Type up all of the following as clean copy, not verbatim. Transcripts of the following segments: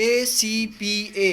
ACPA,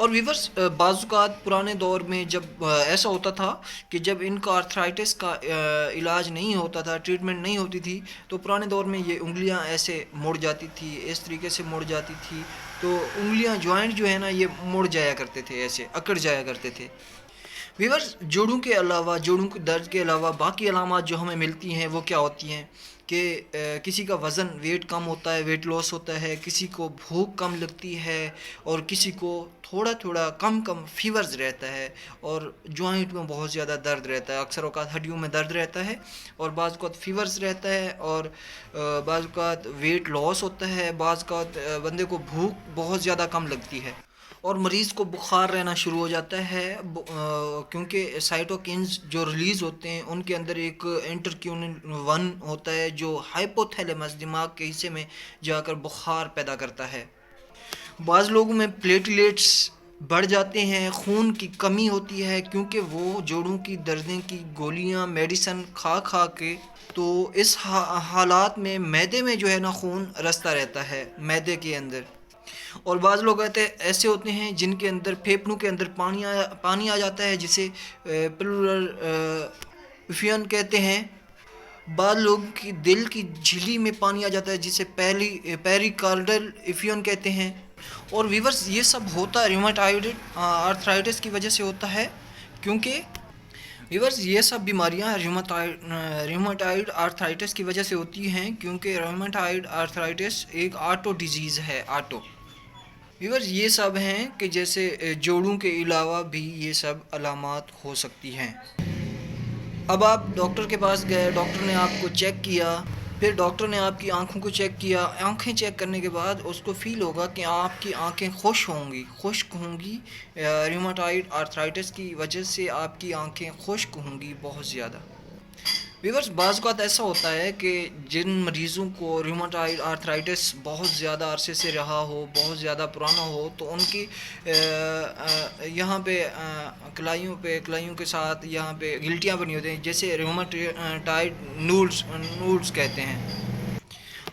اور viewers بعض اوقات پرانے دور میں جب ایسا ہوتا تھا کہ جب ان کا آرتھرائٹس کا علاج نہیں ہوتا تھا، ٹریٹمنٹ نہیں ہوتی تھی، تو پرانے دور میں یہ انگلیاں ایسے مڑ جاتی تھی، اس طریقے سے مڑ جاتی تھی، تو انگلیاں جوائنٹ جو ہے نا یہ مڑ جایا کرتے تھے، ایسے اکڑ جایا کرتے تھے۔ ویورس جوڑوں کے علاوہ، جوڑوں کے درد کے علاوہ باقی علامات جو ہمیں ملتی ہیں وہ کیا ہوتی ہیں کہ کسی کا وزن ویٹ کم ہوتا ہے، ویٹ لاس ہوتا ہے، کسی کو بھوک کم لگتی ہے، اور کسی کو تھوڑا تھوڑا کم فیورز رہتا ہے، اور جوائنٹ میں بہت زیادہ درد رہتا ہے، اکثر اوقات ہڈیوں میں درد رہتا ہے، اور بعض اوقات فیورز رہتا ہے، اور بعض اوقات ویٹ لاس ہوتا ہے، بعض اوقات بندے کو بھوک بہت زیادہ کم لگتی ہے، اور مریض کو بخار رہنا شروع ہو جاتا ہے، کیونکہ سائٹوکینز جو ریلیز ہوتے ہیں ان کے اندر ایک انٹرکیونن 1 ہوتا ہے جو ہائپوتھیلیمس دماغ کے حصے میں جا کر بخار پیدا کرتا ہے۔ بعض لوگوں میں پلیٹلیٹس بڑھ جاتے ہیں، خون کی کمی ہوتی ہے، کیونکہ وہ جوڑوں کی دردیں کی گولیاں میڈیسن کھا کھا کے، تو اس حالات میں معدے میں جو ہے نا خون رستا رہتا ہے معدے کے اندر، اور بعض لوگ ایسے ہوتے ہیں جن کے اندر پھیپھڑوں کے اندر پانی آ جاتا ہے، جسے پلورل افیون کہتے ہیں۔ بعض لوگوں کی دل کی جھلی میں پانی آ جاتا ہے، جسے پیری کارڈل افیون کہتے ہیں۔ اور ویورز یہ سب ہوتا ریومیٹائڈ آرتھرائٹس کی وجہ سے ہوتا ہے، کیونکہ ویورز یہ سب بیماریاں ریومیٹائڈ آرتھرائٹس کی وجہ سے ہوتی ہیں، کیونکہ ریومیٹائڈ آرتھرائٹس ایک آٹو ڈیزیز ہے، آٹو۔ ویورز یہ سب ہیں کہ جیسے جوڑوں کے علاوہ بھی یہ سب علامات ہو سکتی ہیں۔ اب آپ ڈاکٹر کے پاس گئے، ڈاکٹر نے آپ کو چیک کیا، پھر ڈاکٹر نے آپ کی آنکھوں کو چیک کیا، آنکھیں چیک کرنے کے بعد اس کو فیل ہوگا کہ آپ کی آنکھیں خشک ہوں گی، ریومیٹائڈ آرتھرائٹس کی وجہ سے آپ کی آنکھیں خشک ہوں گی بہت زیادہ۔ ویورز بعض اوقات ایسا ہوتا ہے کہ جن مریضوں کو ریومیٹائڈ آرتھرائٹس بہت زیادہ عرصے سے رہا ہو، بہت زیادہ پرانا ہو، تو ان کی یہاں پہ کلائیوں کے ساتھ یہاں پہ گلٹیاں بنی ہوتی ہیں، جیسے ریومیٹائڈ نوڈس کہتے ہیں۔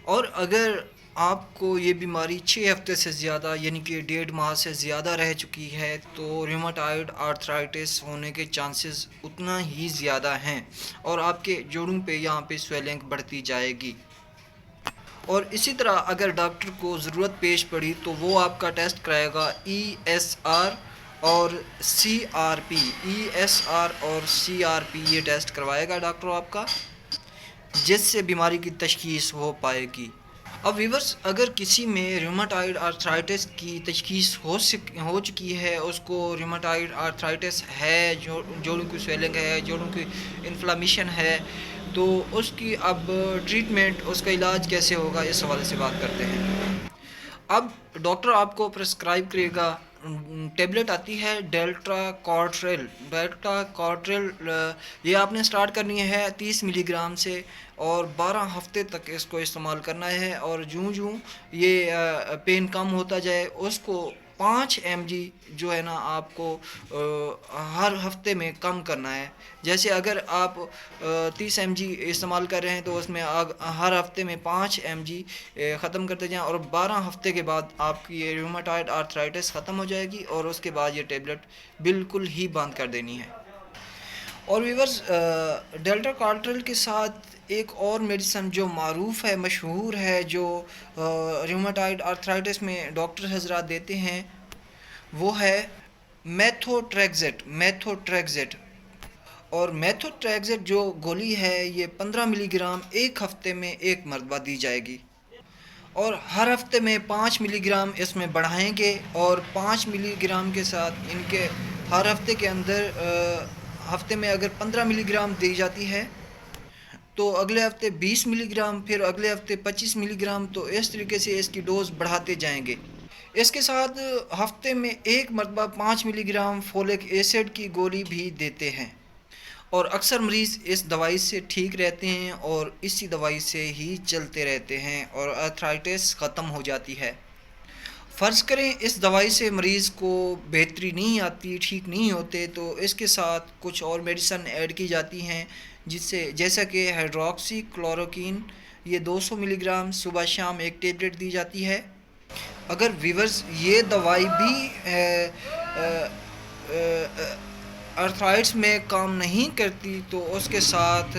اور اگر آپ کو یہ بیماری 6 ہفتے سے زیادہ یعنی کہ 1.5 ماہ سے زیادہ رہ چکی ہے، تو ریومیٹائڈ آرتھرائٹس ہونے کے چانسز اتنا ہی زیادہ ہیں، اور آپ کے جوڑوں پہ یہاں پہ سویلنگ بڑھتی جائے گی۔ اور اسی طرح اگر ڈاکٹر کو ضرورت پیش پڑی تو وہ آپ کا ٹیسٹ کرائے گا ESR اور CRP، ESR اور CRP یہ ٹیسٹ کروائے گا ڈاکٹر آپ کا، جس سے بیماری کی تشخیص ہو پائے گی۔ اب ویورز اگر کسی میں ریومیٹائڈ آرتھرائٹس کی تشخیص ہو چکی ہے، اس کو ریومیٹائڈ آرتھرائٹس ہے، جوڑوں کی سویلنگ ہے، جوڑوں کی انفلامیشن ہے، تو اس کی اب ٹریٹمنٹ، اس کا علاج کیسے ہوگا، اس حوالے سے بات کرتے ہیں۔ اب ڈاکٹر آپ کو پرسکرائب کرے گا، ٹیبلٹ آتی ہے ڈیلٹا کارٹریل، یہ آپ نے سٹارٹ کرنی ہے 30 ملی گرام سے، اور 12 ہفتے تک اس کو استعمال کرنا ہے، اور جوں یہ پین کم ہوتا جائے اس کو 5 mg جو ہے نا آپ کو ہر ہفتے میں کم کرنا ہے۔ جیسے اگر آپ 30 mg استعمال کر رہے ہیں تو اس میں ہر ہفتے میں 5 mg ختم کرتے جائیں، اور 12 ہفتے کے بعد آپ کی یہ ریومیٹائڈ آرتھرائٹس ختم ہو جائے گی، اور اس کے بعد یہ ٹیبلٹ بالکل ہی بند کر دینی ہے۔ اور ویورز ڈیلٹا کارٹریل کے ساتھ ایک اور میڈیسن جو معروف ہے، مشہور ہے، جو ریومیٹائڈ آرتھرائٹس میں ڈاکٹر حضرات دیتے ہیں، وہ ہے میتھوٹریگزیٹ۔ اور میتھوٹریگزیٹ جو گولی ہے یہ 15 ملی گرام ایک ہفتے میں ایک مرتبہ دی جائے گی، اور ہر ہفتے میں 5 ملی گرام اس میں بڑھائیں گے، اور 5 ملی گرام کے ساتھ ان کے ہر ہفتے کے اندر ہفتے میں اگر 15 ملی گرام دی جاتی ہے تو اگلے ہفتے 20 ملی گرام، پھر اگلے ہفتے 25 ملی گرام، تو اس طریقے سے اس کی ڈوز بڑھاتے جائیں گے۔ اس کے ساتھ ہفتے میں ایک مرتبہ 5 ملی گرام فولک ایسڈ کی گولی بھی دیتے ہیں، اور اکثر مریض اس دوائی سے ٹھیک رہتے ہیں، اور اسی دوائی سے ہی چلتے رہتے ہیں، اور آرتھرائٹس ختم ہو جاتی ہے۔ فرض کریں اس دوائی سے مریض کو بہتری نہیں آتی، ٹھیک نہیں ہوتے، تو اس کے ساتھ کچھ اور میڈیسن ایڈ کی جاتی ہیں، جیسا کہ ہائیڈروکسی کلوروکین، یہ 200 ملی گرام صبح شام ایک ٹیبلٹ دی جاتی ہے۔ اگر ویورز یہ دوائی بھی ارتھرائٹس میں کام نہیں کرتی تو اس کے ساتھ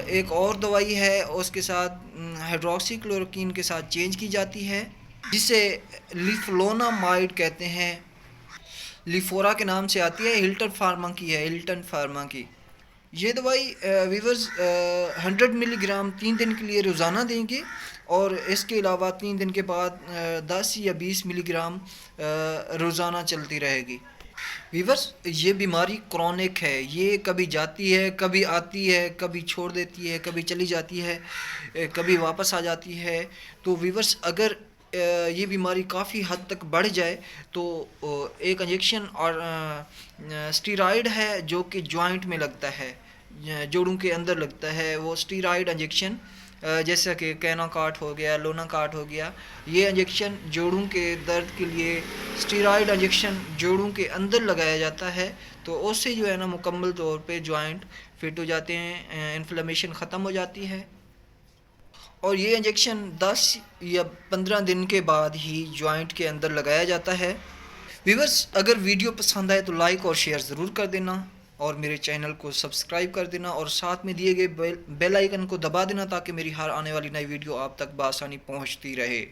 ایک اور دوائی ہے، اس کے ساتھ ہائیڈروکسی کلوروکین کے ساتھ چینج کی جاتی ہے، جسے لیفلونامائڈ کہتے ہیں، لیفورا کے نام سے آتی ہے، ہلٹن فارما کی ہے، ہلٹن فارما کی۔ یہ دوائی ویورز 100 ملی گرام 3 دن کے لیے روزانہ دیں گے، اور اس کے علاوہ 3 دن کے بعد 10 یا 20 ملی گرام روزانہ چلتی رہے گی۔ ویورز یہ بیماری کرونک ہے، یہ کبھی جاتی ہے، کبھی آتی ہے، کبھی چھوڑ دیتی ہے، کبھی چلی جاتی ہے، کبھی واپس آ جاتی ہے۔ تو ویورز اگر یہ بیماری کافی حد تک بڑھ جائے تو ایک انجیکشن اور اسٹیرائڈ ہے جو کہ جوائنٹ میں لگتا ہے، جوڑوں کے اندر لگتا ہے، وہ اسٹیرائڈ انجیکشن، جیسا کہ کینا کاٹ ہو گیا، لونا کاٹ ہو گیا، یہ انجیکشن جوڑوں کے درد کے لیے اسٹیرائڈ انجیکشن جوڑوں کے اندر لگایا جاتا ہے، تو اس سے جو ہے نا مکمل طور پہ جوائنٹ فٹ ہو جاتے ہیں، انفلیمیشن ختم ہو جاتی ہے، اور یہ انجیکشن 10 یا 15 دن کے بعد ہی جوائنٹ کے اندر لگایا جاتا ہے۔ ویورز اگر ویڈیو پسند آئے تو لائک اور شیئر ضرور کر دینا، اور میرے چینل کو سبسکرائب کر دینا، اور ساتھ میں دیے گئے بیل آئیکن کو دبا دینا تاکہ میری ہر آنے والی نئی ویڈیو آپ تک بآسانی پہنچتی رہے۔